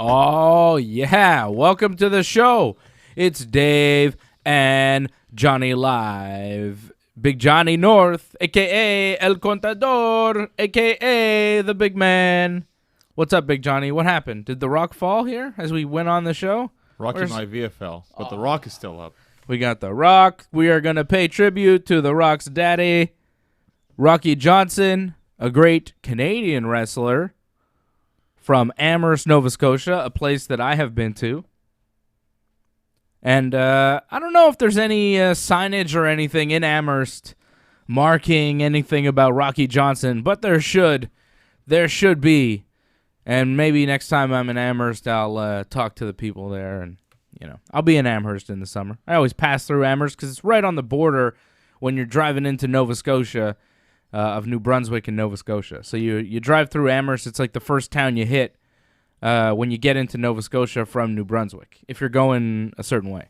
Oh, yeah. Welcome to the show. It's Dave and Johnny Live. Big Johnny North, a.k.a. El Contador, a.k.a. the big man. What's up, Big Johnny? What happened? Did The Rock fall here as we went on the show? Rocky Maivia fell, but The Rock is still up. We got The Rock. We are going to pay tribute to The Rock's daddy, Rocky Johnson, a great Canadian wrestler from Amherst, Nova Scotia, a place that I have been to. And I don't know if there's any signage or anything in Amherst marking anything about Rocky Johnson, but there should be. And maybe next time I'm in Amherst, I'll talk to the people there, and I'll be in Amherst in the summer. I always pass through Amherst because it's right on the border when you're driving into Nova Scotia of New Brunswick and Nova Scotia. So you drive through Amherst. It's like the first town you hit when you get into Nova Scotia from New Brunswick, if you're going a certain way.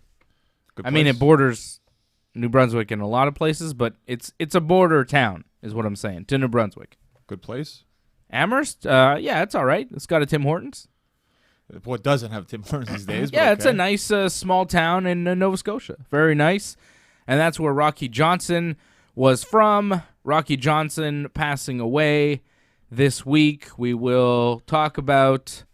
I mean, it borders New Brunswick in a lot of places, but it's a border town, is what I'm saying, to New Brunswick. Good place? Amherst? Yeah, it's all right. It's got a Tim Hortons. What doesn't have Tim Hortons these days? Yeah, okay. It's a nice small town in Nova Scotia. Very nice. And that's where Rocky Johnson was from. Rocky Johnson passing away this week. We will talk about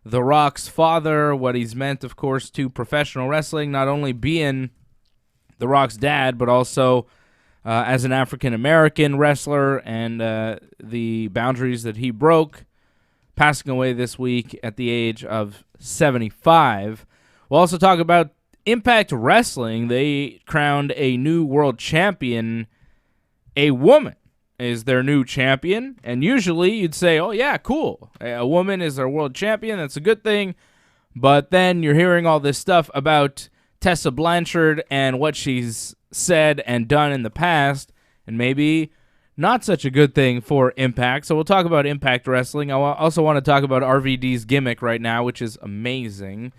The Rock's father, what he's meant, of course, to professional wrestling, not only being The Rock's dad, but also as an African-American wrestler and the boundaries that he broke, passing away this week at the age of 75. We'll also talk about Impact Wrestling. They crowned a new world champion. A woman is their new champion, and usually you'd say, oh, yeah, cool. A woman is their world champion. That's a good thing. But then you're hearing all this stuff about Tessa Blanchard and what she's said and done in the past, and maybe not such a good thing for Impact. So we'll talk about Impact Wrestling. I also want to talk about RVD's gimmick right now, which is amazing.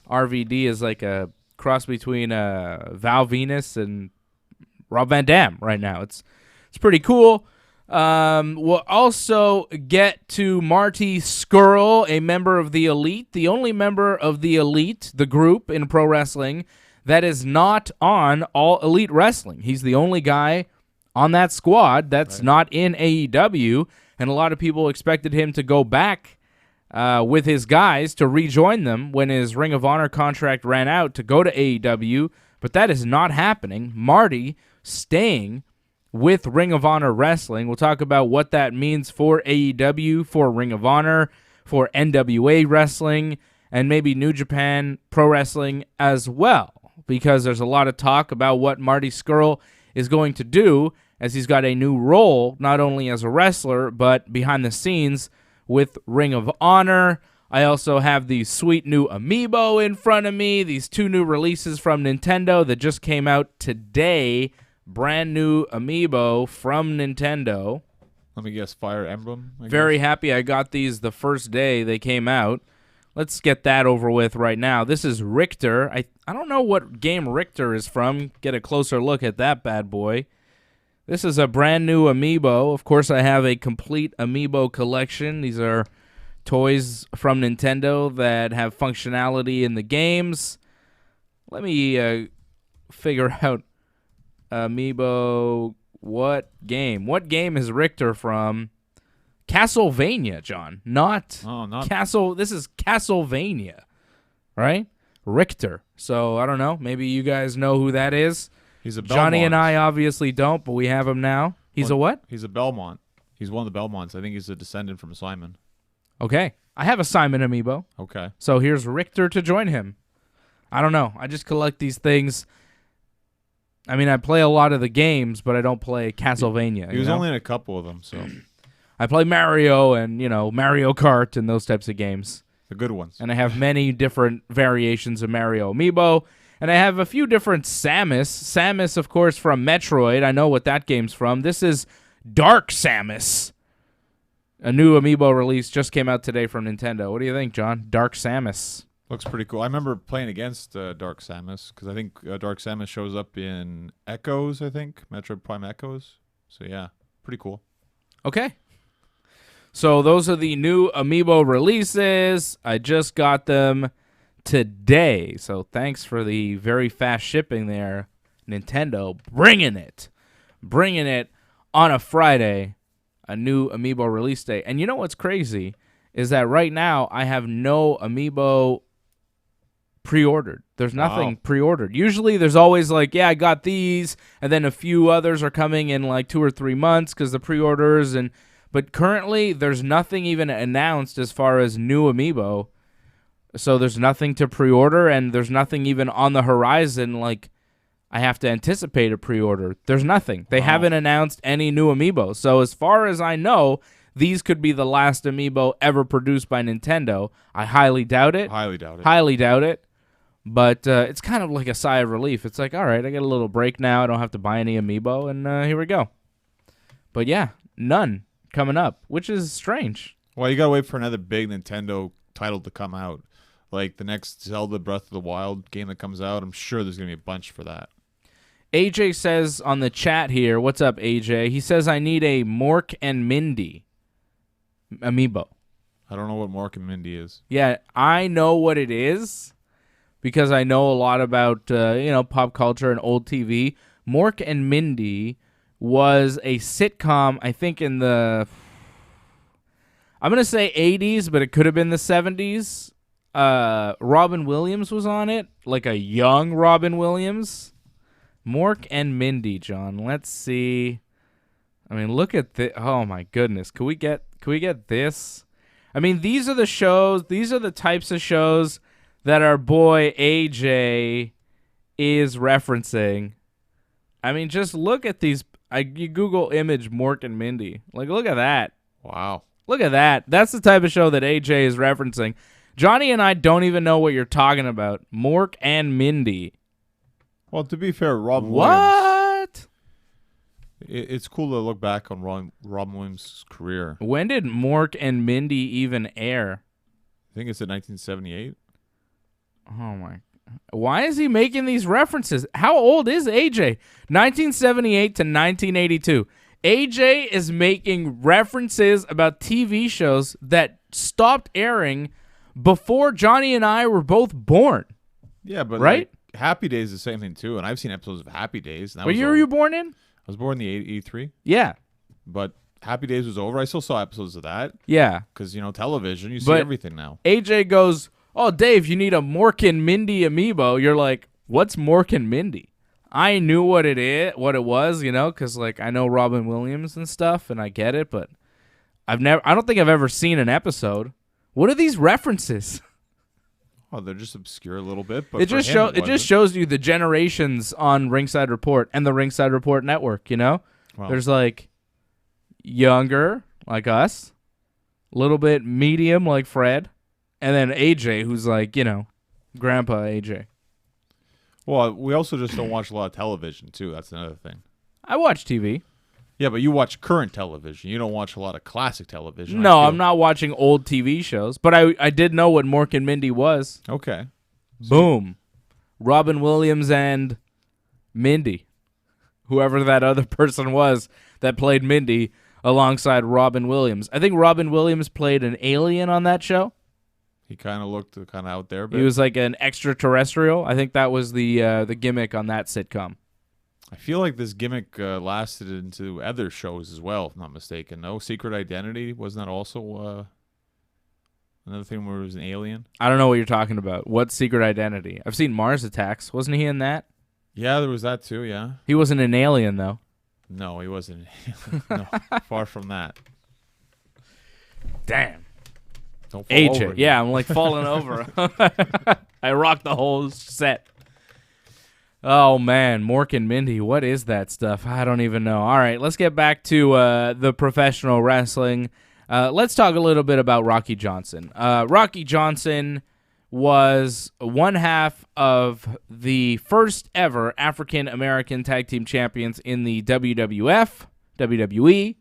RVD is like a cross between Val Venus and Rob Van Dam right now. It's pretty cool. We'll also get to Marty Scurll, a member of the Elite, the only member of the Elite, the group in pro wrestling, that is not on All Elite Wrestling. He's the only guy on that squad that's not in AEW, and a lot of people expected him to go back with his guys to rejoin them when his Ring of Honor contract ran out to go to AEW, but that is not happening. Marty staying with Ring of Honor Wrestling. We'll talk about what that means for AEW, for Ring of Honor, for NWA Wrestling, and maybe New Japan Pro Wrestling as well, because there's a lot of talk about what Marty Scurll is going to do as he's got a new role, not only as a wrestler, but behind the scenes with Ring of Honor. I also have the sweet new Amiibo in front of me, these two new releases from Nintendo that just came out today. Brand new Amiibo from Nintendo. Let me guess, Fire Emblem? Very happy I got these the first day they came out. Let's get that over with right now. This is Richter. I don't know what game Richter is from. Get a closer look at that bad boy. This is a brand new Amiibo. Of course, I have a complete Amiibo collection. These are toys from Nintendo that have functionality in the games. Let me figure out Amiibo. What game? What game is Richter from? Castlevania, John. Not Castle. This is Castlevania, right? Richter. So I don't know. Maybe you guys know who that is. He's a Belmont. Johnny and I obviously don't, but we have him now. He's a what? He's a Belmont. He's one of the Belmonts. I think he's a descendant from Simon. Okay. I have a Simon Amiibo. Okay. So here's Richter to join him. I don't know. I just collect these things. I mean, I play a lot of the games, but I don't play Castlevania. He was only in a couple of them, so. I play Mario and, Mario Kart and those types of games. The good ones. And I have many different variations of Mario Amiibo. And I have a few different Samus. Samus, of course, from Metroid. I know what that game's from. This is Dark Samus. A new Amiibo release just came out today from Nintendo. What do you think, John? Dark Samus. Looks pretty cool. I remember playing against Dark Samus because I think Dark Samus shows up in Echoes, I think. Metroid Prime Echoes. So, yeah, pretty cool. Okay. So those are the new Amiibo releases. I just got them today. So thanks for the very fast shipping there, Nintendo. Bringing it on a Friday, a new Amiibo release day. And you know what's crazy is that right now I have no Amiibo pre-ordered. There's nothing pre-ordered. Usually there's always like, yeah, I got these, and then a few others are coming in like 2 or 3 months because the pre-orders. But currently there's nothing even announced as far as new Amiibo. So there's nothing to pre-order, and there's nothing even on the horizon like I have to anticipate a pre-order. There's nothing. They haven't announced any new Amiibo. So as far as I know, these could be the last Amiibo ever produced by Nintendo. I highly doubt it. Highly doubt it. Highly doubt it. But it's kind of like a sigh of relief. It's like, all right, I get a little break now. I don't have to buy any Amiibo, and here we go. But yeah, none coming up, which is strange. Well, you got to wait for another big Nintendo title to come out. Like the next Zelda Breath of the Wild game that comes out, I'm sure there's going to be a bunch for that. AJ says on the chat here, what's up, AJ? He says, I need a Mork and Mindy Amiibo. I don't know what Mork and Mindy is. Yeah, I know what it is because I know a lot about pop culture and old TV. Mork and Mindy was a sitcom, I think in the, I'm going to say 80s, but it could have been the 70s. Robin Williams was on it, like a young Robin Williams. Mork and Mindy, John. Let's see. I mean, look at this. Oh my goodness. Can we get this? I mean, these are the shows. These are the types of shows that our boy AJ is referencing. I mean, just look at these. You Google image Mork and Mindy. Like, look at that. Wow. Look at that. That's the type of show that AJ is referencing. Johnny and I don't even know what you're talking about. Mork and Mindy. Well, to be fair, Robin What? Williams. It's cool to look back on Robin Williams' career. When did Mork and Mindy even air? I think it's in 1978. Oh my. Why is he making these references? How old is AJ? 1978 to 1982. AJ is making references about TV shows that stopped airing before Johnny and I were both born. Yeah, but right? Like, Happy Days is the same thing too, and I've seen episodes of Happy Days. What year were you born in? I was born in the 83. Yeah. But Happy Days was over. I still saw episodes of that. Yeah. Because, television, you see everything now. AJ goes, oh, Dave, you need a Mork and Mindy Amiibo. You're like, what's Mork and Mindy? I knew what it was, because, like, I know Robin Williams and stuff, and I get it, but I don't think I've ever seen an episode. What are these references? Oh, they're just obscure a little bit, but it just shows you the generations on Ringside Report and the Ringside Report network, Well, there's like younger like us, a little bit medium like Fred, and then AJ who's like, Grandpa AJ. Well, we also just don't watch a lot of television too. That's another thing. I watch TV. Yeah, but you watch current television. You don't watch a lot of classic television. No, I'm not watching old TV shows, but I did know what Mork and Mindy was. Okay. Boom. Robin Williams and Mindy. Whoever that other person was that played Mindy alongside Robin Williams. I think Robin Williams played an alien on that show. He kind of looked kind of out there. But he was like an extraterrestrial. I think that was the gimmick on that sitcom. I feel like this gimmick lasted into other shows as well, if I'm not mistaken. No? Secret Identity, wasn't that also another thing where it was an alien? I don't know what you're talking about. What's Secret Identity? I've seen Mars Attacks. Wasn't he in that? Yeah, there was that too, yeah. He wasn't an alien, though. No, he wasn't. No, far from that. Damn. Don't fall AJ, over. yeah, I'm like falling over. I rocked the whole set. Oh, man, Mork and Mindy, what is that stuff? I don't even know. All right, let's get back to the professional wrestling. Let's talk a little bit about Rocky Johnson. Rocky Johnson was one half of the first ever African-American tag team champions in the WWE,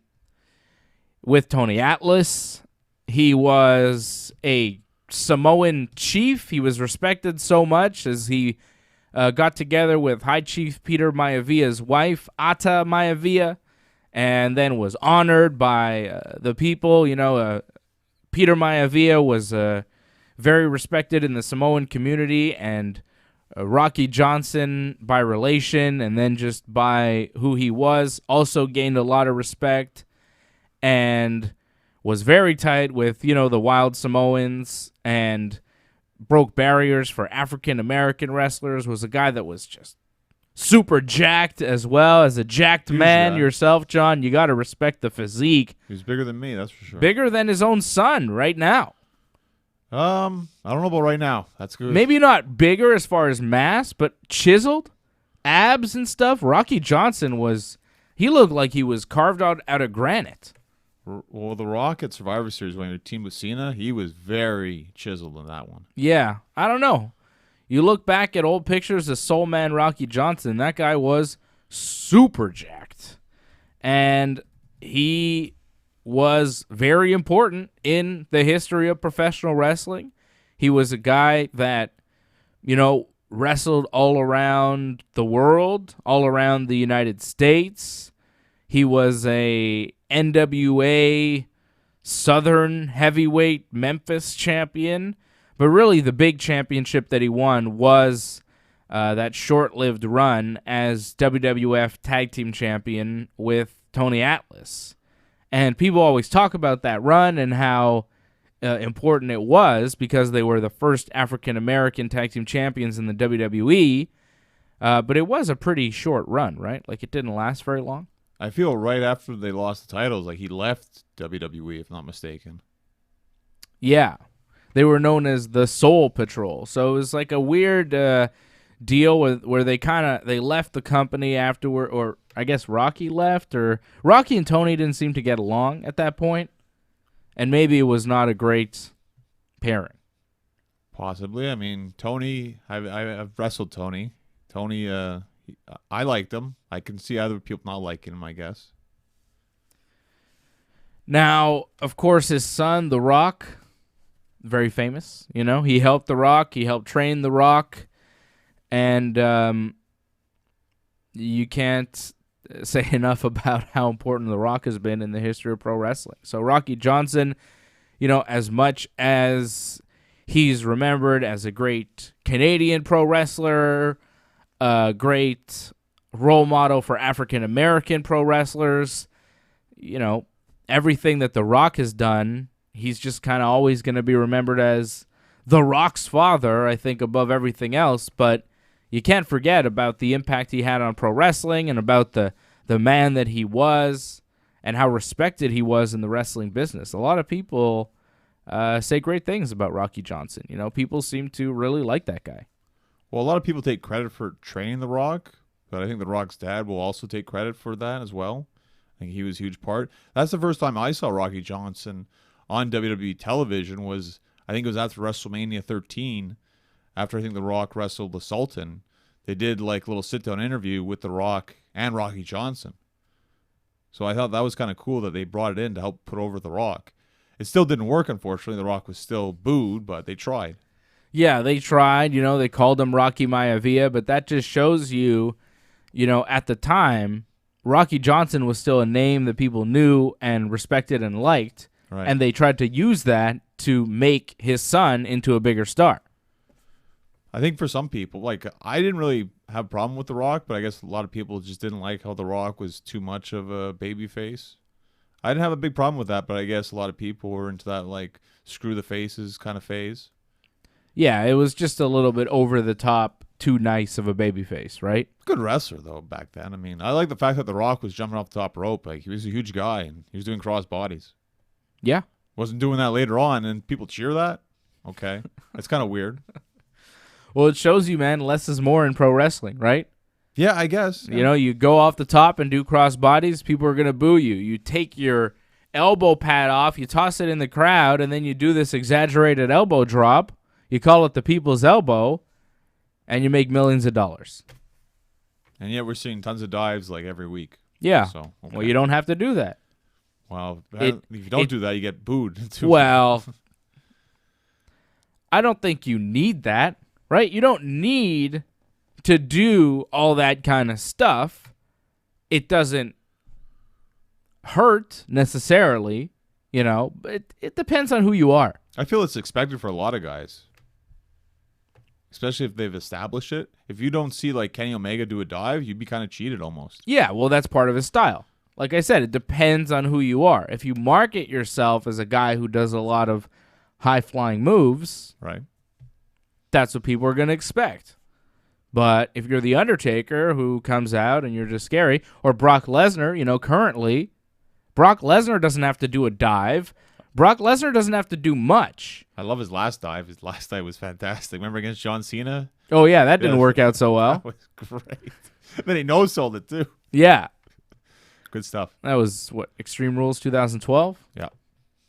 with Tony Atlas. He was a Samoan chief. He was respected so much as he got together with High Chief Peter Maiavia's wife, Ata Maivia, and then was honored by the people. Peter Maivia was very respected in the Samoan community, and Rocky Johnson, by relation and then just by who he was, also gained a lot of respect and was very tight with, the wild Samoans and broke barriers for African-American wrestlers, was a guy that was just super jacked as well. As a jacked man yourself, John, you got to respect the physique. He's bigger than me, that's for sure. Bigger than his own son right now. I don't know about right now. That's good. Maybe not bigger as far as mass, but chiseled, abs and stuff. Rocky Johnson he looked like he was carved out of granite. Well, The Rock at Survivor Series, when he teamed with Cena, he was very chiseled in that one. Yeah, I don't know. You look back at old pictures of Soul Man Rocky Johnson, that guy was super jacked. And he was very important in the history of professional wrestling. He was a guy that, wrestled all around the world, all around the United States. He was a NWA Southern Heavyweight Memphis champion. But really the big championship that he won was that short-lived run as WWF Tag Team Champion with Tony Atlas. And people always talk about that run and how important it was because they were the first African-American Tag Team Champions in the WWE. But it was a pretty short run, right? Like, it didn't last very long. I feel right after they lost the titles, like he left WWE, if not mistaken. Yeah. They were known as the Soul Patrol. So it was like a weird deal where they left the company afterward, or I guess Rocky left, or Rocky and Tony didn't seem to get along at that point, and maybe it was not a great pairing. Possibly. I mean, Tony, I've wrestled Tony. Tony, I liked him. I can see other people not liking him, I guess. Now, of course, his son, The Rock, very famous. He helped The Rock. He helped train The Rock. And you can't say enough about how important The Rock has been in the history of pro wrestling. So Rocky Johnson, as much as he's remembered as a great Canadian pro wrestler, a great role model for African-American pro wrestlers, everything that The Rock has done, he's just kind of always going to be remembered as The Rock's father, I think, above everything else. But you can't forget about the impact he had on pro wrestling and about the man that he was and how respected he was in the wrestling business. A lot of people say great things about Rocky Johnson. People seem to really like that guy. Well, a lot of people take credit for training The Rock, but I think The Rock's dad will also take credit for that as well. I think he was a huge part. That's the first time I saw Rocky Johnson on WWE television I think it was after WrestleMania 13, after I think The Rock wrestled the Sultan. They did like a little sit-down interview with The Rock and Rocky Johnson. So I thought that was kind of cool that they brought it in to help put over The Rock. It still didn't work, unfortunately. The Rock was still booed, but they tried. Yeah, they tried. They called him Rocky Maivia, but that just shows you, at the time, Rocky Johnson was still a name that people knew and respected and liked. Right. And they tried to use that to make his son into a bigger star. I think for some people, I didn't really have a problem with The Rock, but I guess a lot of people just didn't like how The Rock was too much of a baby face. I didn't have a big problem with that, but I guess a lot of people were into that, screw the faces kind of phase. Yeah, it was just a little bit over the top, too nice of a baby face, right? Good wrestler, though, back then. I mean, I like the fact that The Rock was jumping off the top rope. He was a huge guy, and he was doing cross bodies. Yeah. Wasn't doing that later on, and people cheer that? Okay. That's kind of weird. Well, it shows you, man, less is more in pro wrestling, right? Yeah, I guess. Yeah. You go off the top and do cross bodies, people are going to boo you. You take your elbow pad off, you toss it in the crowd, and then you do this exaggerated elbow drop. You call it the people's elbow, and you make millions of dollars. And yet we're seeing tons of dives every week. Yeah. So, okay. Well, you don't have to do that. Well, if you don't do that, you get booed too. Well, I don't think you need that, right? You don't need to do all that kind of stuff. It doesn't hurt necessarily, but it depends on who you are. I feel it's expected for a lot of guys, especially if they've established it. If you don't see like Kenny Omega do a dive, you'd be kind of cheated almost. Yeah, well, that's part of his style. Like I said, it depends on who you are. If you market yourself as a guy who does a lot of high-flying moves, right, that's what people are going to expect. But if you're The Undertaker who comes out and you're just scary, or Brock Lesnar, currently, Brock Lesnar doesn't have to do a dive. Brock Lesnar doesn't have to do much. I love his last dive. His last dive was fantastic. Remember against John Cena? Oh, yeah, that didn't work out so well. That was great. Then he no-sold it, too. Yeah. Good stuff. That was, Extreme Rules 2012? Yeah.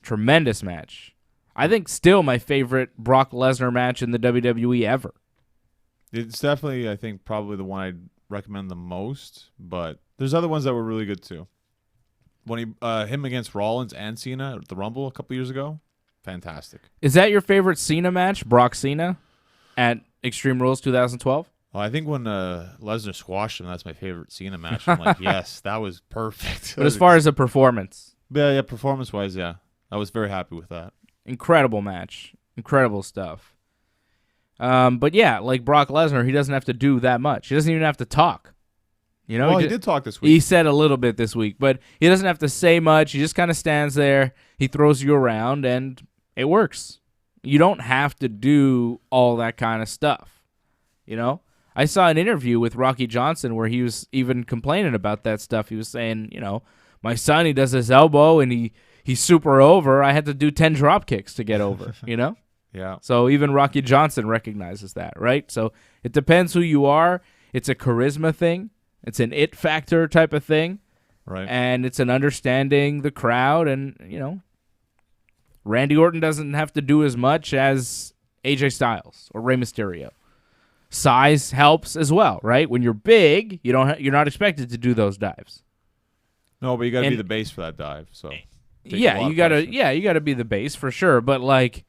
Tremendous match. I think still my favorite Brock Lesnar match in the WWE ever. It's definitely, I think, probably the one I'd recommend the most, but there's other ones that were really good, too. When him against Rollins and Cena at the Rumble a couple years ago, fantastic. Is that your favorite Cena match, Brock Cena, at Extreme Rules 2012? Well, I think when Lesnar squashed him, that's my favorite Cena match. I'm like, yes, that was perfect. But as far as a performance? Yeah, performance-wise, yeah. I was very happy with that. Incredible match. Incredible stuff. But yeah, like Brock Lesnar, he doesn't have to do that much. He doesn't even have to talk. He did talk this week. He said a little bit this week, but he doesn't have to say much. He just kind of stands there. He throws you around, and it works. You don't have to do all that kind of stuff. I saw an interview with Rocky Johnson where he was even complaining about that stuff. He was saying, my son, he does his elbow, and he's super over. I had to do 10 drop kicks to get over, Yeah. So even Rocky Johnson recognizes that, right? So it depends who you are. It's a charisma thing. It's an it factor type of thing. Right. And it's an understanding the crowd. And, Randy Orton doesn't have to do as much as AJ Styles or Rey Mysterio. Size helps as well, right? When you're big, you're not expected to do those dives. No, but you got to be the base for that dive. So you gotta be the base for sure. But like,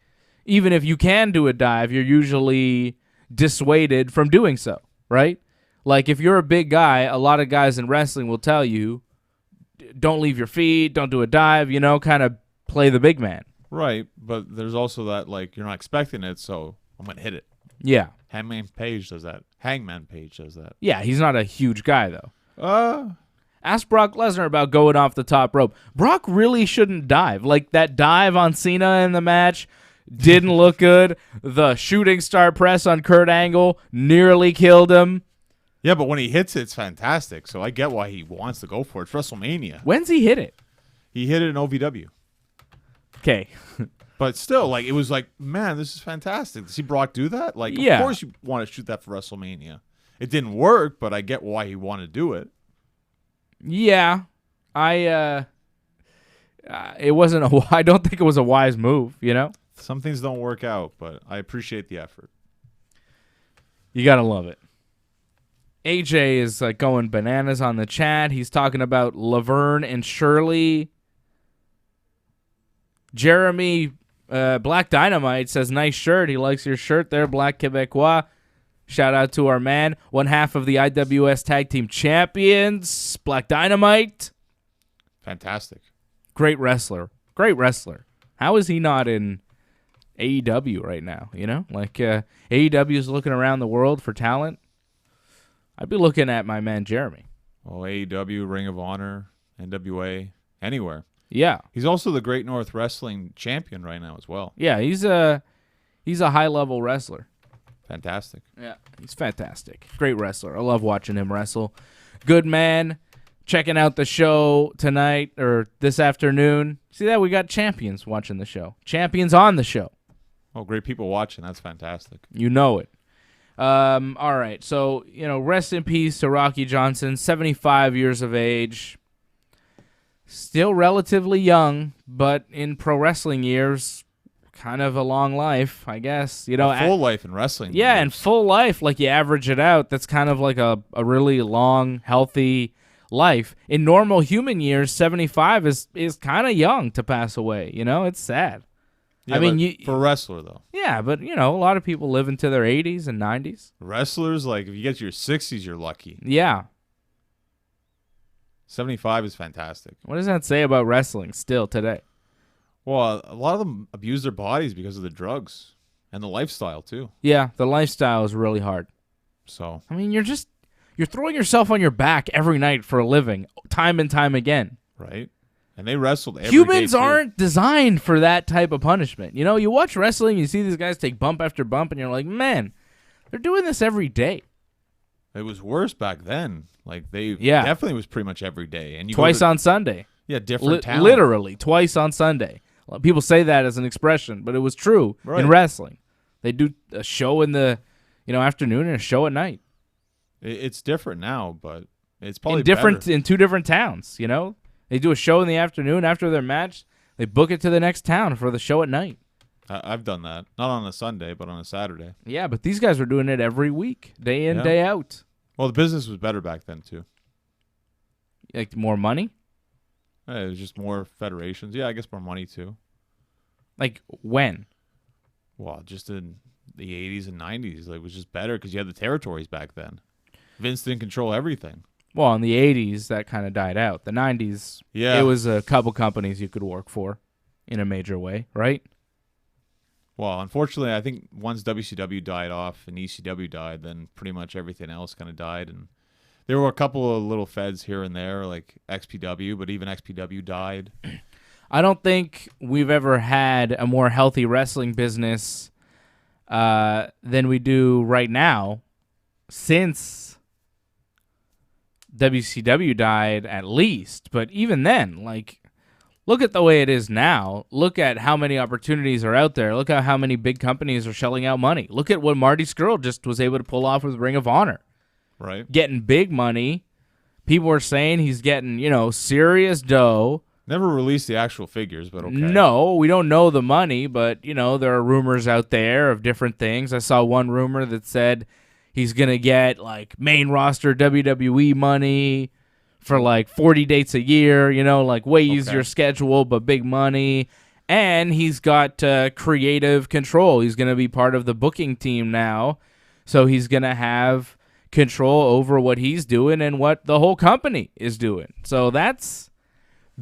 even if you can do a dive, you're usually dissuaded from doing so, right? Like if you're a big guy, a lot of guys in wrestling will tell you, don't leave your feet, don't do a dive, kind of play the big man. Right, but there's also that, like, you're not expecting it, so I'm going to hit it. Yeah. Hangman Page does that. Yeah, he's not a huge guy, though. Ask Brock Lesnar about going off the top rope. Brock really shouldn't dive. Like, that dive on Cena in the match didn't look good. The shooting star press on Kurt Angle nearly killed him. Yeah, but when he hits it, it's fantastic. So I get why he wants to go for it. It's WrestleMania. When's he hit it? He hit it in OVW. Okay. But still, like, it was like, man, this is fantastic. To see Brock do that? Like, yeah. Of course you want to shoot that for WrestleMania. It didn't work, but I get why he wanted to do it. Yeah. It wasn't I don't think it was a wise move, Some things don't work out, but I appreciate the effort. You got to love it. AJ is like going bananas on the chat. He's talking about Laverne and Shirley. Jeremy Black Dynamite says, nice shirt. He likes your shirt there, Black Quebecois. Shout out to our man, one half of the IWS Tag Team Champions, Black Dynamite. Fantastic. Great wrestler. How is he not in AEW right now? Like AEW is looking around the world for talent. I'd be looking at my man Jeremy. Well, AEW, Ring of Honor, NWA, anywhere. Yeah. He's also the Great North Wrestling champion right now as well. Yeah, he's a high-level wrestler. Fantastic. Yeah, he's fantastic. Great wrestler. I love watching him wrestle. Good man. Checking out the show tonight or this afternoon. See that? We got champions watching the show. Champions on the show. Oh, great people watching. That's fantastic. You know it. All right. So, rest in peace to Rocky Johnson, 75 years of age. Still relatively young, but in pro wrestling years, kind of a long life, I guess. A full life in wrestling. Yeah, and full life, like you average it out, that's kind of like a really long, healthy life. In normal human years, 75 is kind of young to pass away. It's sad. Yeah, for a wrestler, though. Yeah, but, a lot of people live into their 80s and 90s. Wrestlers, like, if you get to your 60s, you're lucky. Yeah. $75 is fantastic. What does that say about wrestling still today? Well, a lot of them abuse their bodies because of the drugs and the lifestyle too. Yeah, the lifestyle is really hard. So, I mean, you're throwing yourself on your back every night for a living, time and time again. right? And they wrestled every Humans day, too. aren't designed for that type of punishment. You know, you watch wrestling, you see these guys take bump after bump, and you're like, man, they're doing this every day. It was worse back then. Like, they Yeah. definitely was pretty much every day. And you Twice on Sunday. Yeah, different towns. Literally, twice on Sunday. People say that as an expression, but it was true in wrestling. They do a show in the afternoon and a show at night. It's different now, but it's probably in two different towns, you know? They do a show in the afternoon after their match. They book it to the next town for the show at night. I've done that. Not on a Sunday, but on a Saturday. Yeah, but these guys were doing it every week, day in, day out. Well, the business was better back then, too. Like more money? It was just more federations. Yeah, I guess more money, too. Like when? Well, just in the 80s and 90s. It was just better because you had the territories back then. Vince didn't control everything. Well, in the 80s, that kind of died out. The 90s, it was a couple companies you could work for in a major way, right? Well, unfortunately, I think once WCW died off and ECW died, then pretty much everything else kind of died. And there were a couple of little feds here and there, like XPW, but even XPW died. I don't think we've ever had a more healthy wrestling business than we do right now since WCW died, at least. But even then, like, look at the way it is now. Look at how many opportunities are out there. Look at how many big companies are shelling out money. Look at what Marty Scurll just was able to pull off with Ring of Honor. Right. Getting big money. People are saying he's getting, serious dough. Never released the actual figures, but okay. No, we don't know the money, but, there are rumors out there of different things. I saw one rumor that said he's going to get, like, main roster WWE money for, like, 40 dates a year, like, way easier schedule, but big money. And he's got creative control. He's going to be part of the booking team now, so he's going to have control over what he's doing and what the whole company is doing. So that's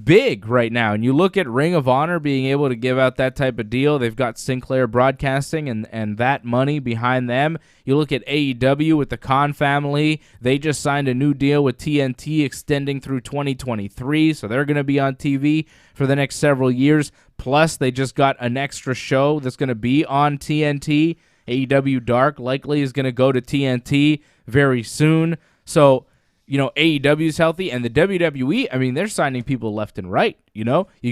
big right now. And you look at Ring of Honor being able to give out that type of deal. They've got Sinclair Broadcasting and that money behind them. You look at AEW with the Khan family. They just signed a new deal with TNT extending through 2023, so they're going to be on TV for the next several years. Plus, they just got an extra show that's going to be on TNT. AEW Dark likely is going to go to TNT very soon. So, AEW is healthy, and the WWE, I mean, they're signing people left and right, You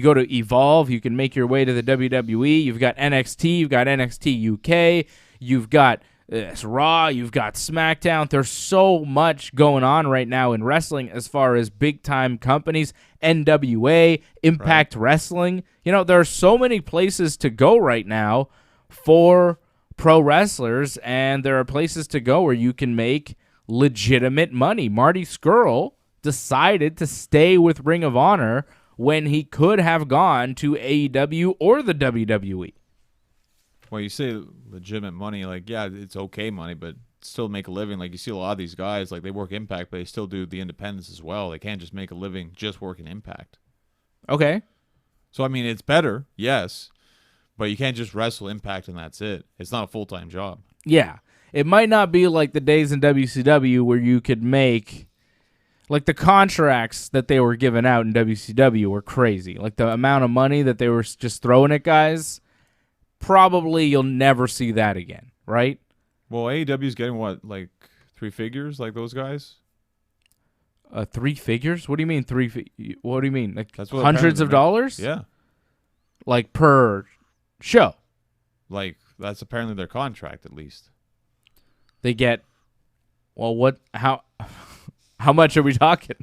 go to Evolve, you can make your way to the WWE. You've got NXT, you've got NXT UK, you've got Raw, you've got SmackDown. There's so much going on right now in wrestling as far as big-time companies, NWA, Impact Wrestling. There are so many places to go right now for pro wrestlers, and there are places to go where you can make legitimate money. Marty Scurll decided to stay with Ring of Honor when he could have gone to AEW or the WWE. Well, you say legitimate money, like, yeah, it's okay money, but still make a living. Like, you see a lot of these guys, like, they work Impact, but they still do the independents as well. They can't just make a living just working Impact. Okay. So, I mean, it's better, yes, but you can't just wrestle Impact and that's it. It's not a full-time job. Yeah. It might not be like the days in WCW where you could make, like, the contracts that they were giving out in WCW were crazy. Like, the amount of money that they were just throwing at guys, probably you'll never see that again, right? Well, AEW's getting what, like 3 figures, like those guys? 3 figures? What do you mean what do you mean? Like That's what hundreds of dollars? Yeah. Like per show? Like, that's apparently their contract, at least. They get, well, how much are we talking?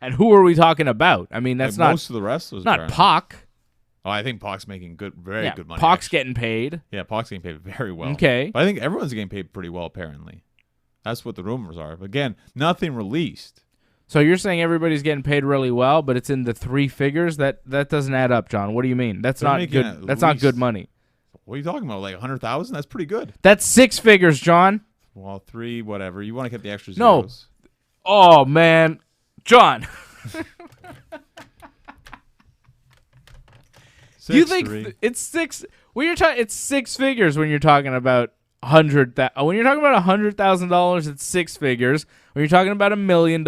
And who are we talking about? I mean, that's like not most of the wrestlers. Not apparently. Pac. Oh, I think Pac's making very good money. Pac's actually. getting paid. Yeah, Pac's getting paid very well. Okay. But I think everyone's getting paid pretty well, apparently. That's what the rumors are. But again, nothing released. So you're saying everybody's getting paid really well, but it's in the 3 figures? That doesn't add up, John. What do you mean? That's not good. That's not good money. What are you talking about? Like 100,000? That's pretty good. That's 6 figures, John. Well, 3, whatever. You want to get the extra No. zeros. Oh, man. John. You think it's six? When you're talking, it's six figures. When you're talking about when you're talking about $100,000, it's six figures. When you're talking about $1 million,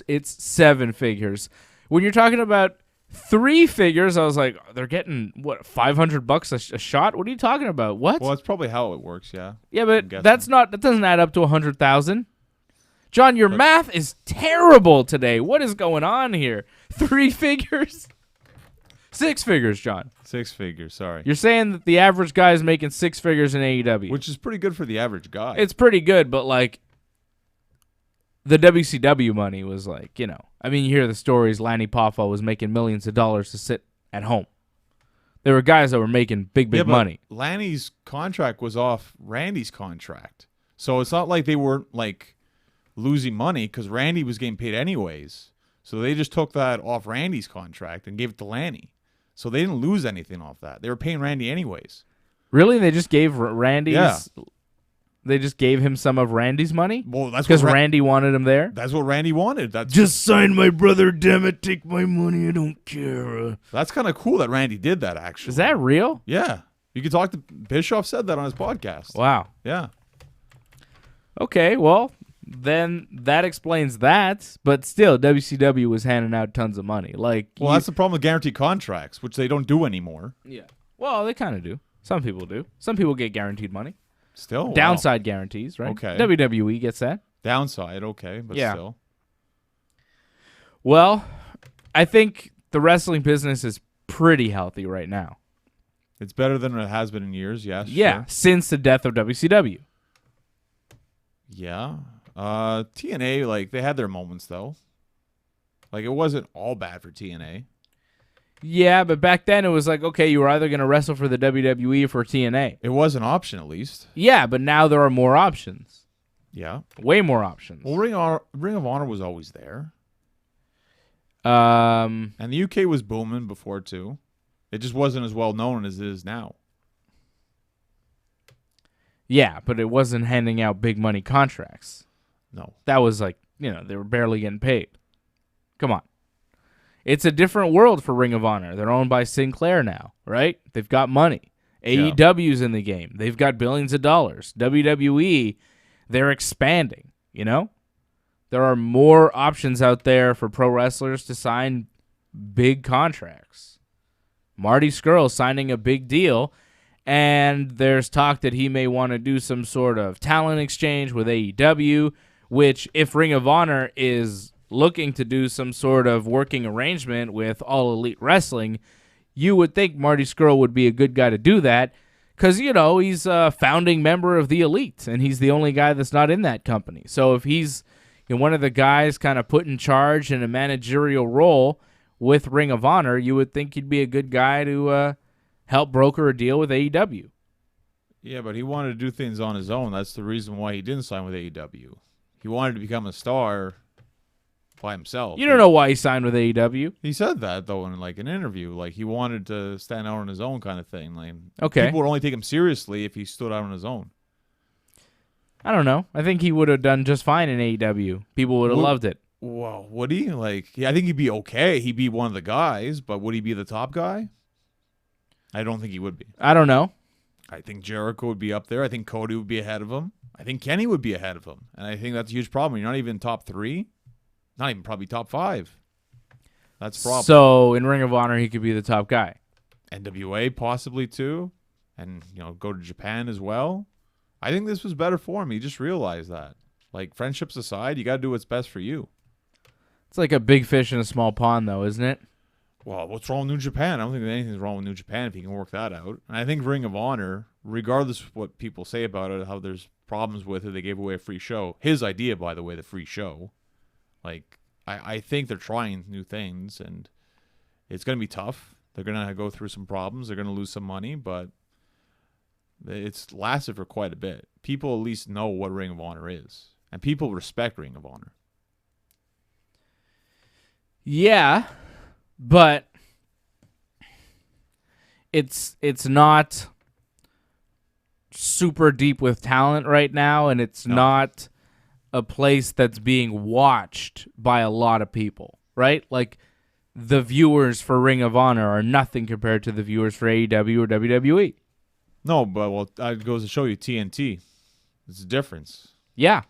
it's seven figures. When you're talking about three figures, I was like, they're getting what, $500 a shot? What are you talking about? What? Well, that's probably how it works. Yeah. Yeah, but that doesn't add up to 100,000. John, your math is terrible today. What is going on here? Three figures? Six figures, John. Six figures, sorry. You're saying that the average guy is making six figures in AEW. Which is pretty good for the average guy. It's pretty good, but like the WCW money was like, you hear the stories. Lanny Poffo was making millions of dollars to sit at home. There were guys that were making big money. Lanny's contract was off Randy's contract. So it's not like they weren't like losing money because Randy was getting paid anyways. So they just took that off Randy's contract and gave it to Lanny. So they didn't lose anything off that. They were paying Randy anyways. Really? They just gave Randy's... Yeah. They just gave him some of Randy's money? Well, that's because Randy wanted him there? That's what Randy wanted. Just sign my brother, damn it. Take my money. I don't care. That's kind of cool that Randy did that, actually. Is that real? Yeah. You could talk to... Bischoff said that on his podcast. Wow. Yeah. Okay, well... Then that explains that, but still, WCW was handing out tons of money. That's the problem with guaranteed contracts, which they don't do anymore. Yeah. Well, they kind of do. Some people do. Some people get guaranteed money. Still? Downside guarantees, right? Okay. WWE gets that. Downside, okay, but still. Well, I think the wrestling business is pretty healthy right now. It's better than it has been in years, yes. Yeah, sure. since the death of WCW. Yeah. TNA, they had their moments, though. It wasn't all bad for TNA. Yeah, but back then it was like, okay, you were either going to wrestle for the WWE or for TNA. It was an option, at least. Yeah, but now there are more options. Yeah. Way more options. Well, Ring of Honor was always there. And the UK was booming before, too. It just wasn't as well known as it is now. Yeah, but it wasn't handing out big money contracts. No. That was they were barely getting paid. Come on. It's a different world for Ring of Honor. They're owned by Sinclair now, right? They've got money. AEW's in the game. They've got billions of dollars. WWE, they're expanding, There are more options out there for pro wrestlers to sign big contracts. Marty Scurll signing a big deal, and there's talk that he may want to do some sort of talent exchange with AEW, which if Ring of Honor is looking to do some sort of working arrangement with All Elite Wrestling, you would think Marty Scurll would be a good guy to do that because, he's a founding member of the Elite, and he's the only guy that's not in that company. So if he's one of the guys kind of put in charge in a managerial role with Ring of Honor, you would think he'd be a good guy to help broker a deal with AEW. Yeah, but he wanted to do things on his own. That's the reason why he didn't sign with AEW. He wanted to become a star by himself. You don't know why he signed with AEW. He said that, though, in an interview. He wanted to stand out on his own kind of thing. Okay. People would only take him seriously if he stood out on his own. I don't know. I think he would have done just fine in AEW. People would have loved it. Well, would he? I think he'd be okay. He'd be one of the guys, but would he be the top guy? I don't think he would be. I don't know. I think Jericho would be up there. I think Cody would be ahead of him. I think Kenny would be ahead of him. And I think that's a huge problem. You're not even top 3. Not even probably top 5. That's a problem. So in Ring of Honor, he could be the top guy. NWA possibly too. And, go to Japan as well. I think this was better for him. He just realized that. Friendships aside, you got to do what's best for you. It's like a big fish in a small pond, though, isn't it? Well, what's wrong with New Japan? I don't think anything's wrong with New Japan if you can work that out. And I think Ring of Honor, regardless of what people say about it, how there's problems with it, they gave away a free show. His idea, by the way, the free show. I think they're trying new things, and it's going to be tough. They're going to go through some problems. They're going to lose some money, but it's lasted for quite a bit. People at least know what Ring of Honor is, and people respect Ring of Honor. Yeah, but it's not super deep with talent right now, and it's not a place that's being watched by a lot of people. right? Like, the viewers for Ring of Honor are nothing compared to the viewers for AEW or WWE. No, but well, it goes to show you TNT. It's a difference. Yeah.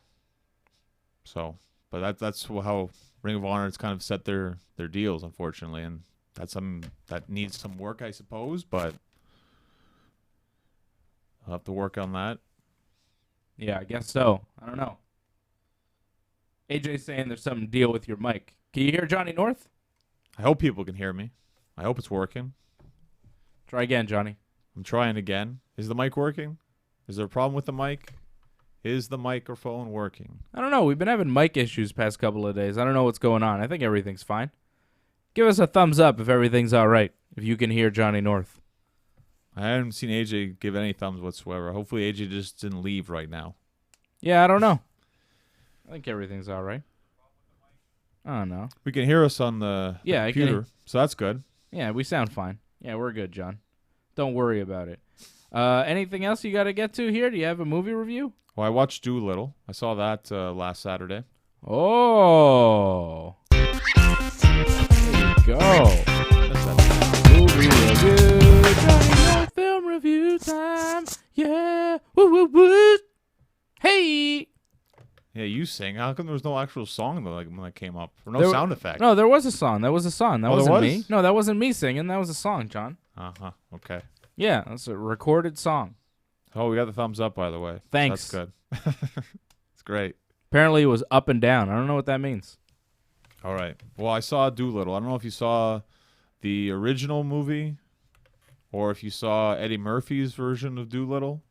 So, but that's how Ring of Honor has kind of set their deals, unfortunately, and that's something that needs some work, I suppose. But I'll have to work on that. Yeah, I guess so. I don't know. AJ's saying there's some deal with your mic. Can you hear Johnny North? I hope people can hear me. I hope it's working. Try again, Johnny. I'm trying again. Is the mic working? Is there a problem with the mic? Is the microphone working? I don't know. We've been having mic issues past couple of days. I don't know what's going on. I think everything's fine. Give us a thumbs up if everything's all right, if you can hear Johnny North. I haven't seen AJ give any thumbs whatsoever. Hopefully AJ just didn't leave right now. Yeah, I don't know. I think everything's all right. I don't know. We can hear us on the computer, so that's good. Yeah, we sound fine. Yeah, we're good, John. Don't worry about it. Anything else you got to get to here? Do you have a movie review? Well, I watched Doolittle. I saw that last Saturday. Oh. There you go. Movie review time. Film review time. Yeah. Woo, woo, woo. Hey. Yeah, you sing. How come there was no actual song though, like when that came up? Or no sound effect? No, there was a song. That was a song. That wasn't me. Was? No, that wasn't me singing. That was a song, John. Uh-huh. Okay. Yeah, that's a recorded song. Oh, we got the thumbs up, by the way. Thanks. That's good. It's great. Apparently it was up and down. I don't know what that means. All right. Well, I saw Doolittle. I don't know if you saw the original movie or if you saw Eddie Murphy's version of Doolittle.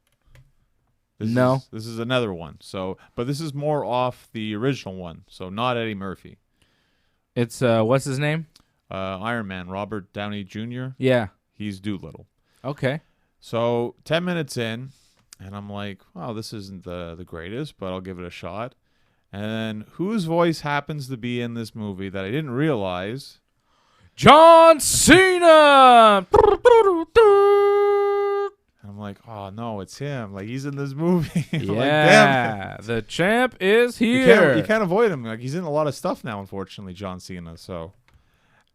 This is another one. So, but this is more off the original one. So, not Eddie Murphy. It's what's his name? Iron Man, Robert Downey Jr. Yeah. He's Doolittle. Okay. So 10 minutes in, and I'm like, wow, this isn't the greatest, but I'll give it a shot. And whose voice happens to be in this movie that I didn't realize? John Cena! And I'm like, oh, no, it's him. Like, he's in this movie. Yeah, like, damn it. the champ is here. You can't avoid him. Like, he's in a lot of stuff now, unfortunately, John Cena. So,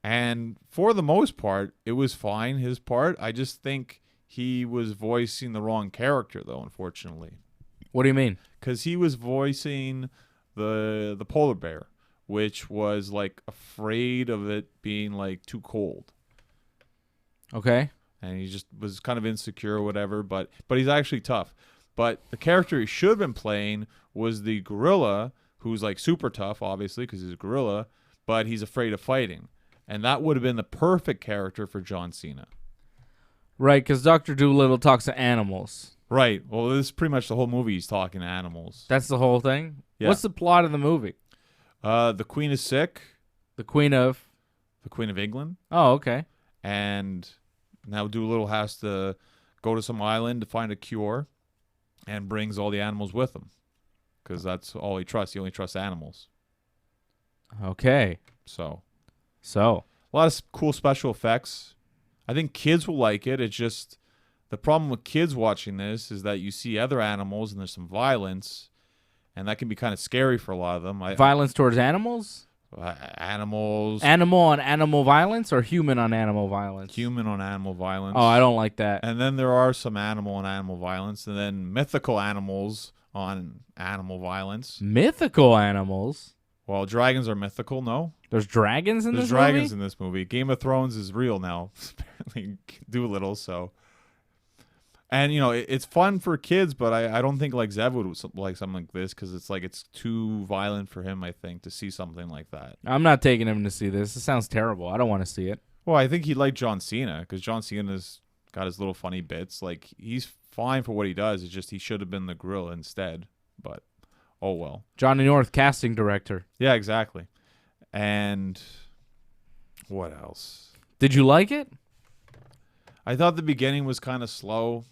and for the most part, it was fine, his part. I just think he was voicing the wrong character, though, unfortunately. What do you mean? Because he was voicing the polar bear, which was, like, afraid of it being, like, too cold. Okay. And he just was kind of insecure or whatever, but he's actually tough. But the character he should have been playing was the gorilla, who's like super tough, obviously, because he's a gorilla, but he's afraid of fighting. And that would have been the perfect character for John Cena. Right, because Dr. Doolittle talks to animals. Right. Well, this is pretty much the whole movie. He's talking to animals. That's the whole thing? Yeah. What's the plot of the movie? The Queen is sick. The Queen of? The Queen of England. Oh, okay. And now Doolittle has to go to some island to find a cure and brings all the animals with him because that's all he trusts. He only trusts animals. Okay. So a lot of cool special effects. I think kids will like it. It's just the problem with kids watching this is that you see other animals and there's some violence, and that can be kind of scary for a lot of them. Violence towards animals? Animals. Animal on animal violence or human on animal violence? Human on animal violence. Oh, I don't like that. And then there are some animal on animal violence, and then mythical animals on animal violence. Mythical animals? Well, dragons are mythical, no? There's dragons in this movie? There's dragons in this movie. Game of Thrones is real now, apparently. Doolittle, so. And, you know, it's fun for kids, but I don't think like Zev would like something like this because it's too violent for him, I think, to see something like that. I'm not taking him to see this. It sounds terrible. I don't want to see it. Well, I think he'd like John Cena because John Cena's got his little funny bits. Like, he's fine for what he does. It's just he should have been the gorilla instead. But, oh well. Johnny North, casting director. Yeah, exactly. And what else? Did you like it? I thought the beginning was kind of slow.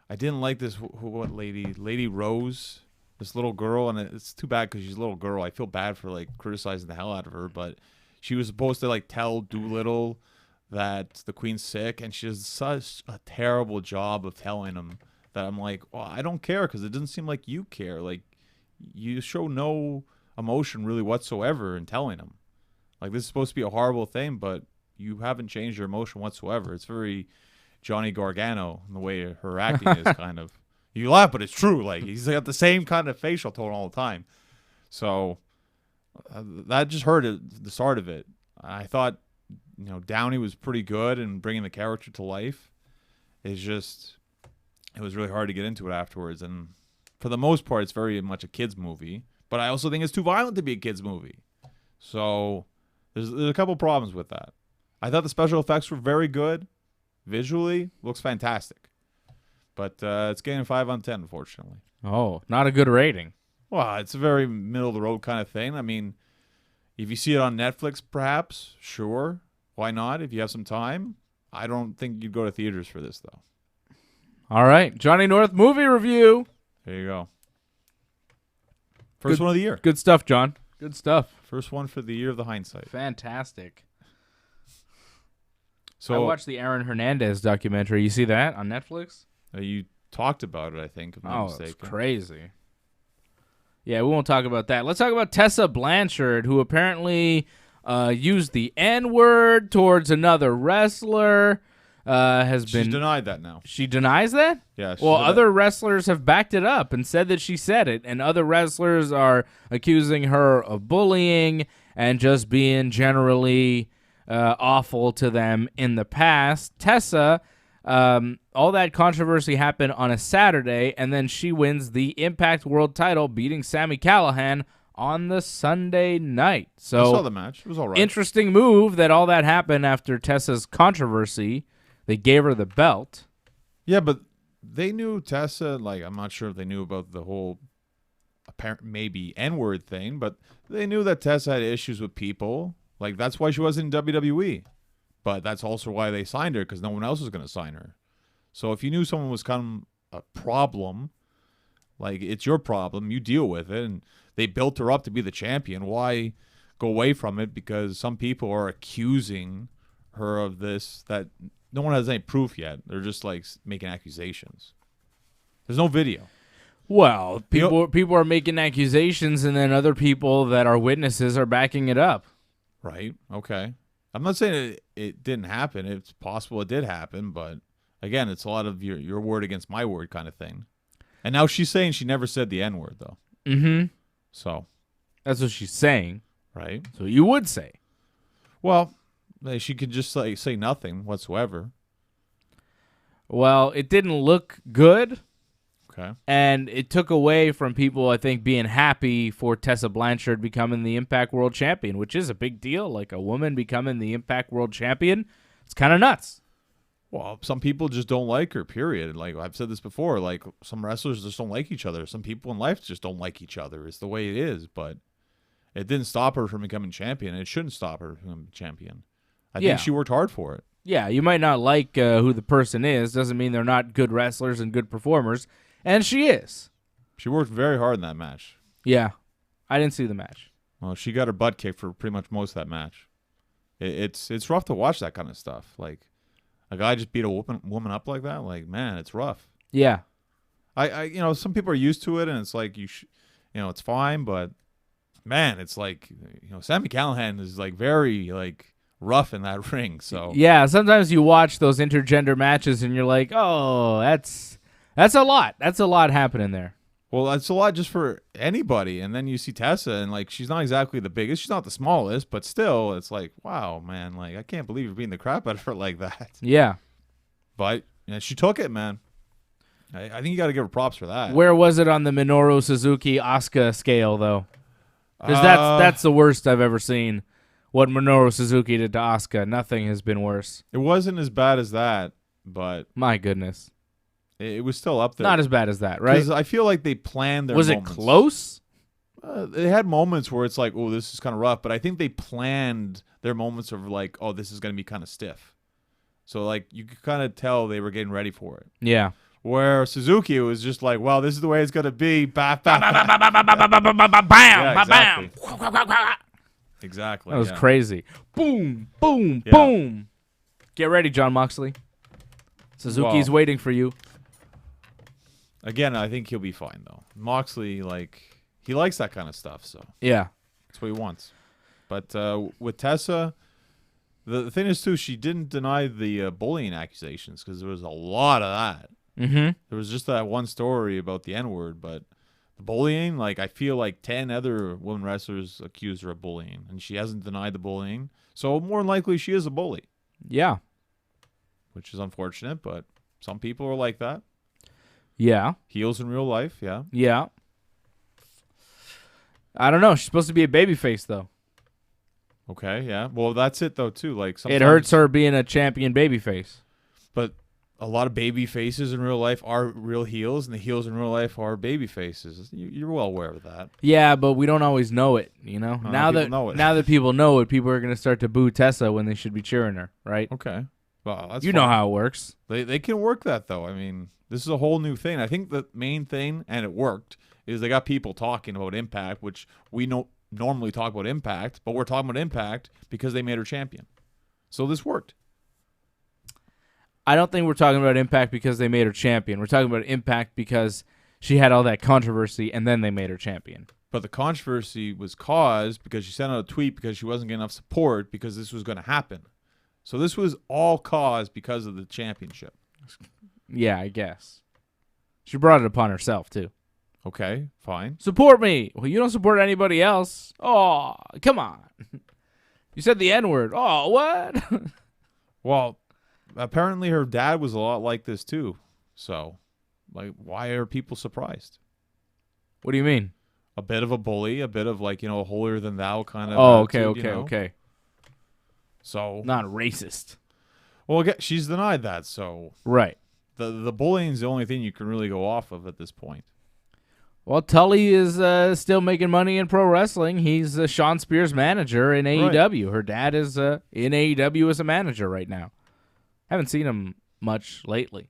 I didn't like this, what lady? Lady Rose, this little girl, and it's too bad because she's a little girl. I feel bad for, like, criticizing the hell out of her, but she was supposed to, like, tell Doolittle that the Queen's sick, and she does such a terrible job of telling him that I'm like, well, I don't care because it doesn't seem like you care. Like, you show no emotion really whatsoever in telling him. Like, this is supposed to be a horrible thing, but you haven't changed your emotion whatsoever. It's very Johnny Gargano in the way her acting is kind of. You laugh, but it's true. Like, he's got the same kind of facial tone all the time. So that just hurt the start of it. I thought, Downey was pretty good in bringing the character to life. It was really hard to get into it afterwards. And for the most part, it's very much a kid's movie. But I also think it's too violent to be a kid's movie. So there's a couple problems with that. I thought the special effects were very good. Visually, looks fantastic. But it's getting a 5 on 10, unfortunately. Oh, not a good rating. Well, it's a very middle-of-the-road kind of thing. I mean, if you see it on Netflix, perhaps, sure. Why not? If you have some time. I don't think you'd go to theaters for this, though. All right. Johnny North movie review. There you go. First one of the year. Good stuff, John. Good stuff. First one for the year of the hindsight. Fantastic. So I watched the Aaron Hernandez documentary. You see that on Netflix? You talked about it, I think, if I'm not mistaken. It's crazy. Yeah, we won't talk about that. Let's talk about Tessa Blanchard, who apparently used the N-word towards another wrestler. She's denied that now. She denies that? Yeah. Well, other wrestlers have backed it up and said that she said it, and other wrestlers are accusing her of bullying and just being generally awful to them in the past. Tessa, all that controversy happened on a Saturday, and then she wins the Impact World title, beating Sami Callihan on the Sunday night. So I saw the match. It was all right. Interesting move that all that happened after Tessa's controversy. They gave her the belt. Yeah, but they knew Tessa. Like, I'm not sure if they knew about the whole apparent maybe N-word thing, but they knew that Tessa had issues with people. Like, that's why she wasn't in WWE. But that's also why they signed her, because no one else was going to sign her. So if you knew someone was kind of a problem, like, it's your problem, you deal with it, and they built her up to be the champion. Why go away from it? Because some people are accusing her of this that no one has any proof yet. They're just, like, making accusations. There's no video. Well, people are making accusations, and then other people that are witnesses are backing it up. Right. Okay. I'm not saying it didn't happen. It's possible it did happen, but again, it's a lot of your word against my word kind of thing. And now she's saying she never said the N-word, though. Mm-hmm. So. That's what she's saying. Right. So you would say. Well, she could just say nothing whatsoever. Well, it didn't look good. Okay. And it took away from people, I think, being happy for Tessa Blanchard becoming the Impact World Champion, which is a big deal. Like, a woman becoming the Impact World Champion, it's kind of nuts. Well, some people just don't like her, period. Like, I've said this before, like, some wrestlers just don't like each other. Some people in life just don't like each other. It's the way it is, but it didn't stop her from becoming champion. It shouldn't stop her from becoming champion. I think she worked hard for it. Yeah, you might not like who the person is. Doesn't mean they're not good wrestlers and good performers. And she is. She worked very hard in that match. Yeah. I didn't see the match. Well, she got her butt kicked for pretty much most of that match. It's rough to watch that kind of stuff. Like, a guy just beat a woman up like that. Like, man, it's rough. Yeah. I some people are used to it, and it's like it's fine. But man, it's like Sami Callihan is like very like rough in that ring. So yeah, sometimes you watch those intergender matches, and you're like, oh, that's a lot. That's a lot happening there. Well, that's a lot just for anybody. And then you see Tessa, and like she's not exactly the biggest. She's not the smallest, but still, it's like, wow, man. Like, I can't believe you're beating the crap out of her like that. Yeah. But she took it, man. I think you got to give her props for that. Where was it on the Minoru Suzuki Asuka scale, though? Because that's the worst I've ever seen. What Minoru Suzuki did to Asuka, nothing has been worse. It wasn't as bad as that, but my goodness. It was still up there. Not as bad as that, right? Because I feel like they planned their moments. Was it close? They had moments where it's like, oh, this is kind of rough. But I think they planned their moments of like, oh, this is going to be kind of stiff. So, like, you could kind of tell they were getting ready for it. Yeah. Where Suzuki was just like, well, this is the way it's going to be. Bam, exactly. That was crazy. Boom, boom, boom. Get ready, Jon Moxley. Suzuki's waiting for you. Again, I think he'll be fine, though. Moxley, like, he likes that kind of stuff, so. Yeah. That's what he wants. But with Tessa, the thing is, too, she didn't deny the bullying accusations because there was a lot of that. Mm-hmm. There was just that one story about the N-word, but the bullying, like, I feel like 10 other women wrestlers accused her of bullying, and she hasn't denied the bullying. So more than likely, she is a bully. Yeah. Which is unfortunate, but some people are like that. Yeah. Heels in real life, yeah. Yeah. I don't know. She's supposed to be a babyface, though. Okay, yeah. Well, that's it, though, too. Like, sometimes, It hurts her being a champion babyface. But a lot of baby faces in real life are real heels, and the heels in real life are baby faces. You're well aware of that. Yeah, but we don't always know it, you know? Now that people know it, people are going to start to boo Tessa when they should be cheering her, right? Okay. Well, that's You fine. know how it works. They can work that, though. I mean, this is a whole new thing. I think the main thing, and it worked, is they got people talking about Impact, which we don't normally talk about Impact, but we're talking about Impact because they made her champion. So this worked. I don't think we're talking about Impact because they made her champion. We're talking about Impact because she had all that controversy, and then they made her champion. But the controversy was caused because she sent out a tweet because she wasn't getting enough support because this was going to happen. So this was all caused because of the championship. Yeah, I guess. She brought it upon herself, too. Okay, fine. Support me. Well, you don't support anybody else. Oh, come on. You said the N-word. Oh, what? Well, apparently her dad was a lot like this too. So, like, why are people surprised? What do you mean? A bit of a bully, a bit of like, a holier than thou kind of. Oh, attitude, okay. So Not racist. Well, again, she's denied that. So Right. the bullying is the only thing you can really go off of at this point. Well, Tully is still making money in pro wrestling. He's Sean Spears' manager in AEW. Her dad is in AEW as a manager right now. Haven't seen him much lately.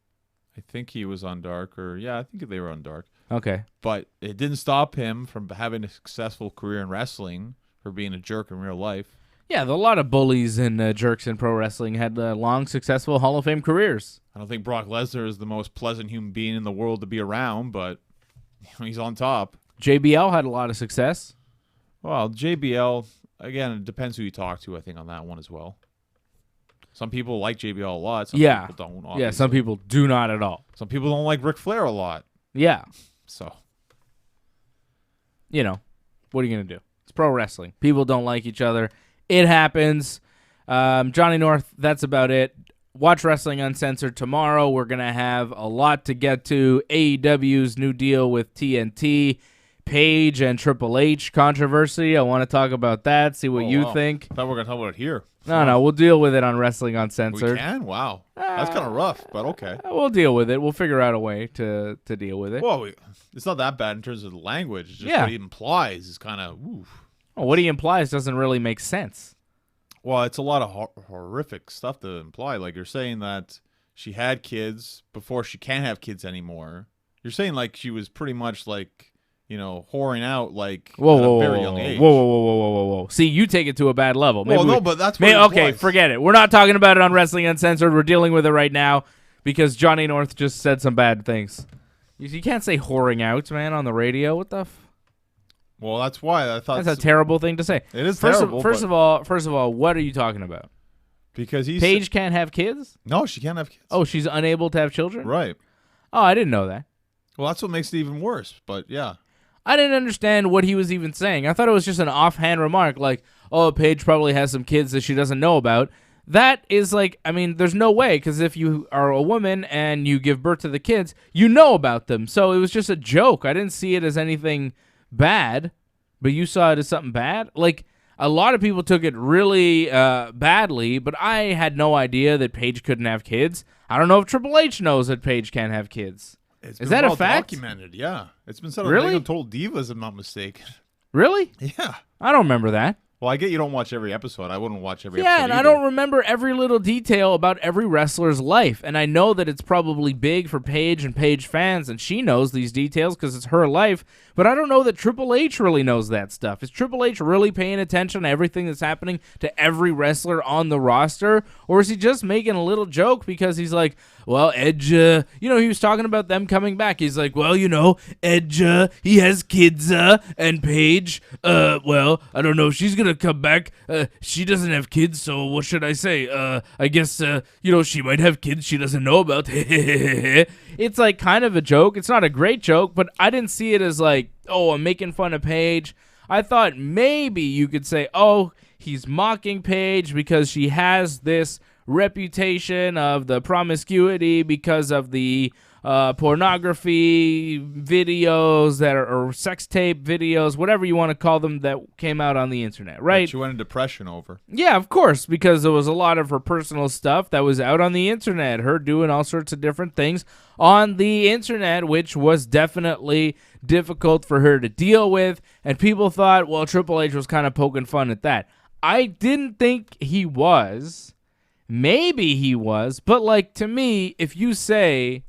I think he was on Dark, I think they were on Dark. Okay. But it didn't stop him from having a successful career in wrestling for being a jerk in real life. Yeah, a lot of bullies and jerks in pro wrestling had long, successful Hall of Fame careers. I don't think Brock Lesnar is the most pleasant human being in the world to be around, but he's on top. JBL had a lot of success. Well, JBL, again, it depends who you talk to, I think, on that one as well. Some people like JBL a lot. Some people don't, obviously. Yeah, some people do not at all. Some people don't like Ric Flair a lot. Yeah. So, what are you going to do? It's pro wrestling. People don't like each other. It happens. Johnny North, that's about it. Watch Wrestling Uncensored tomorrow. We're going to have a lot to get to. AEW's new deal with TNT, Paige and Triple H controversy. I want to talk about that, see what you think. I thought we were going to talk about it here. No, we'll deal with it on Wrestling Uncensored. We can? Wow. That's kind of rough, but okay. We'll deal with it. We'll figure out a way to deal with it. Well, it's not that bad in terms of the language. It's just what he implies is kind of, oof. Well, what he implies doesn't really make sense. Well, it's a lot of horrific stuff to imply. Like, you're saying that she had kids before she can't have kids anymore. You're saying, like, she was pretty much, like, whoring out, like, at a very young age. Whoa. See, you take it to a bad level. Maybe but that's what it okay, forget it. We're not talking about it on Wrestling Uncensored. We're dealing with it right now because Johnny North just said some bad things. You can't say whoring out, man, on the radio. What the Well, that's why I thought that's a terrible thing to say. It is terrible. First of all, what are you talking about? Because Paige can't have kids? No, she can't have kids. Oh, she's unable to have children? Right. Oh, I didn't know that. Well, that's what makes it even worse. But yeah, I didn't understand what he was even saying. I thought it was just an offhand remark, like, "Oh, Paige probably has some kids that she doesn't know about." That is like, I mean, there's no way, because if you are a woman and you give birth to the kids, you know about them. So it was just a joke. I didn't see it as anything bad, but you saw it as something bad? Like, a lot of people took it really badly, but I had no idea that Paige couldn't have kids. I don't know if Triple H knows that Paige can't have kids. Is that a fact? Documented, yeah. It's been said on Really? Total Divas, if I'm not mistaken. Really? Yeah. I don't remember that. Well, I get you don't watch every episode. I wouldn't watch every episode Yeah, and either. I don't remember every little detail about every wrestler's life. And I know that it's probably big for Paige and Paige fans, and she knows these details because it's her life. But I don't know that Triple H really knows that stuff. Is Triple H really paying attention to everything that's happening to every wrestler on the roster? Or is he just making a little joke because he's like, well, Edge, he was talking about them coming back. He's like, well, Edge, he has kids, and Paige, well, I don't know if she's gonna come back. She doesn't have kids, so what should I say? I guess, she might have kids she doesn't know about. It's like kind of a joke. It's not a great joke, but I didn't see it as like, oh, I'm making fun of Paige. I thought maybe you could say, oh, he's mocking Paige because she has this reputation of the promiscuity because of the pornography videos that are, or sex tape videos, whatever you want to call them, that came out on the internet, right? She went in depression over. Yeah, of course, because there was a lot of her personal stuff that was out on the internet, her doing all sorts of different things on the internet, which was definitely difficult for her to deal with, and people thought, well, Triple H was kind of poking fun at that. I didn't think he was. Maybe he was, but like, to me, if you say,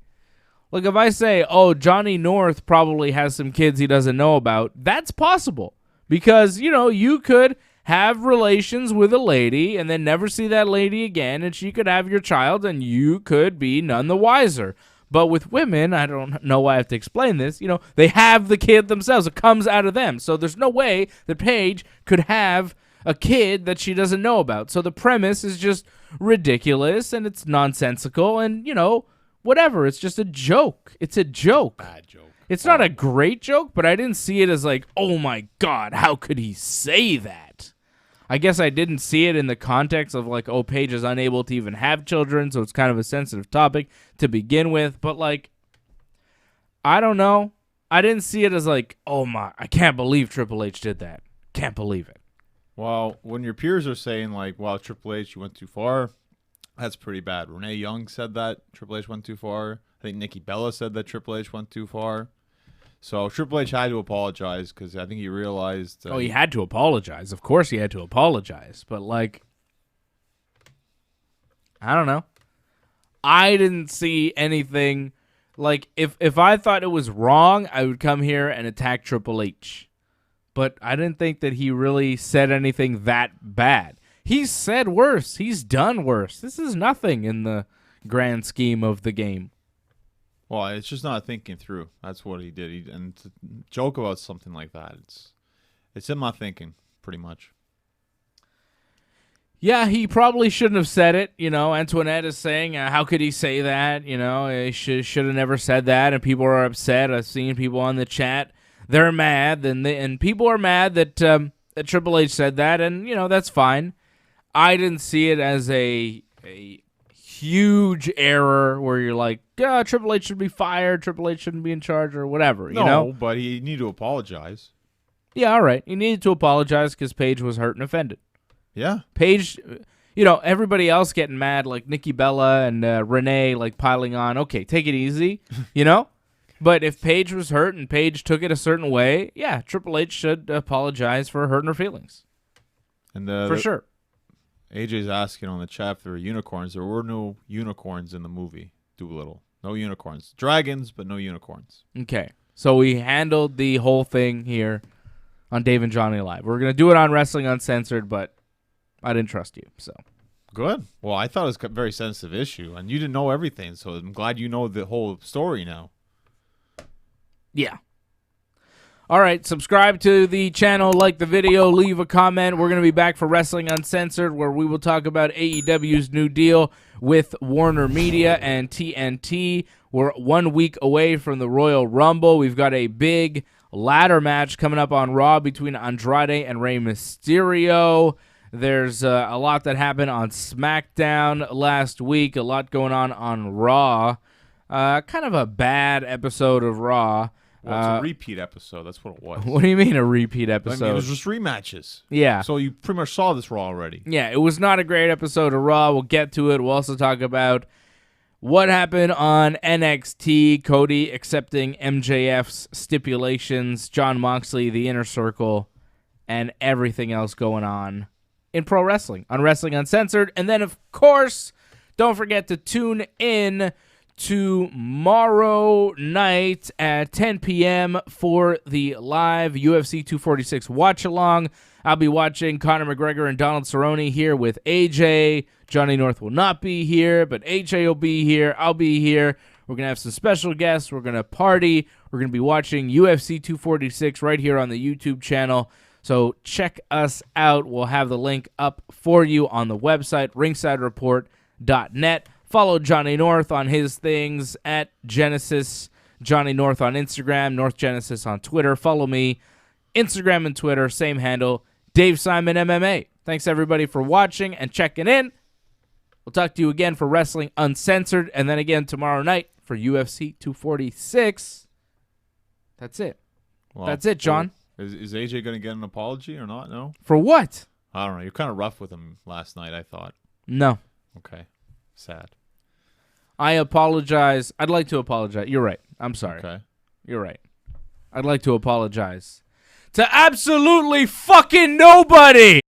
like, if I say, oh, Johnny North probably has some kids he doesn't know about, that's possible. Because, you could have relations with a lady and then never see that lady again, and she could have your child, and you could be none the wiser. But with women, I don't know why I have to explain this, they have the kid themselves. It comes out of them. So there's no way that Paige could have a kid that she doesn't know about. So the premise is just ridiculous, and it's nonsensical, and, whatever. It's just a joke. It's a joke. Bad joke. It's not a great joke, but I didn't see it as like, oh my God, how could he say that? I guess I didn't see it in the context of like, oh, Paige is unable to even have children, so it's kind of a sensitive topic to begin with. But like, I don't know. I didn't see it as like, oh my, I can't believe Triple H did that. Can't believe it. Well, when your peers are saying like, wow, Triple H, you went too far, that's pretty bad. Renee Young said that Triple H went too far. I think Nikki Bella said that Triple H went too far. So Triple H had to apologize because I think he realized. He had to apologize. Of course he had to apologize. But, like, I don't know. I didn't see anything. Like, if I thought it was wrong, I would come here and attack Triple H. But I didn't think that he really said anything that bad. He's said worse. He's done worse. This is nothing in the grand scheme of the game. Well, it's just not thinking through. That's what he did. And to joke about something like that, it's him not thinking, pretty much. Yeah, he probably shouldn't have said it. Antoinette is saying, how could he say that? He should have never said that, and people are upset. I've seen people on the chat. They're mad, and people are mad that Triple H said that, and, that's fine. I didn't see it as a huge error where you're like, Triple H should be fired, Triple H shouldn't be in charge, or whatever, No, but he needed to apologize. Yeah, all right. He needed to apologize because Paige was hurt and offended. Yeah. Paige, everybody else getting mad, like Nikki Bella and Renee, like, piling on. Okay, take it easy, But if Paige was hurt and Paige took it a certain way, yeah, Triple H should apologize for hurting her feelings. And for sure. AJ's asking on the chat if there were unicorns. There were no unicorns in the movie Doolittle. No unicorns. Dragons, but no unicorns. Okay. So we handled the whole thing here on Dave and Johnny Live. We're going to do it on Wrestling Uncensored, but I didn't trust you, so. Good. Well, I thought it was a very sensitive issue, and you didn't know everything, so I'm glad you know the whole story now. Yeah. All right, subscribe to the channel, like the video, leave a comment. We're going to be back for Wrestling Uncensored, where we will talk about AEW's new deal with Warner Media and TNT. We're 1 week away from the Royal Rumble. We've got a big ladder match coming up on Raw between Andrade and Rey Mysterio. There's a lot that happened on SmackDown last week, a lot going on Raw. Kind of a bad episode of Raw. Well, it's a repeat episode. That's what it was. What do you mean a repeat episode? I mean, it was just rematches. Yeah. So you pretty much saw this Raw already. Yeah, it was not a great episode of Raw. We'll get to it. We'll also talk about what happened on NXT, Cody accepting MJF's stipulations, Jon Moxley, the Inner Circle, and everything else going on in pro wrestling on Wrestling Uncensored. And then, of course, don't forget to tune in tomorrow night at 10 p.m. for the live UFC 246 watch-along. I'll be watching Conor McGregor and Donald Cerrone here with AJ. Johnny North will not be here, but AJ will be here. I'll be here. We're going to have some special guests. We're going to party. We're going to be watching UFC 246 right here on the YouTube channel. So check us out. We'll have the link up for you on the website, ringsidereport.net. Follow Johnny North on his things at Genesis Johnny North on Instagram, North Genesis on Twitter. Follow me, Instagram and Twitter, same handle, Dave Simon MMA. Thanks, everybody, for watching and checking in. We'll talk to you again for Wrestling Uncensored, and then again tomorrow night for UFC 246. That's it. Well, That's it, John. Is AJ going to get an apology or not? No? For what? I don't know. You're kind of rough with him last night, I thought. No. Okay. Sad. I apologize. I'd like to apologize. You're right. I'm sorry. Okay. You're right. I'd like to apologize to absolutely fucking nobody.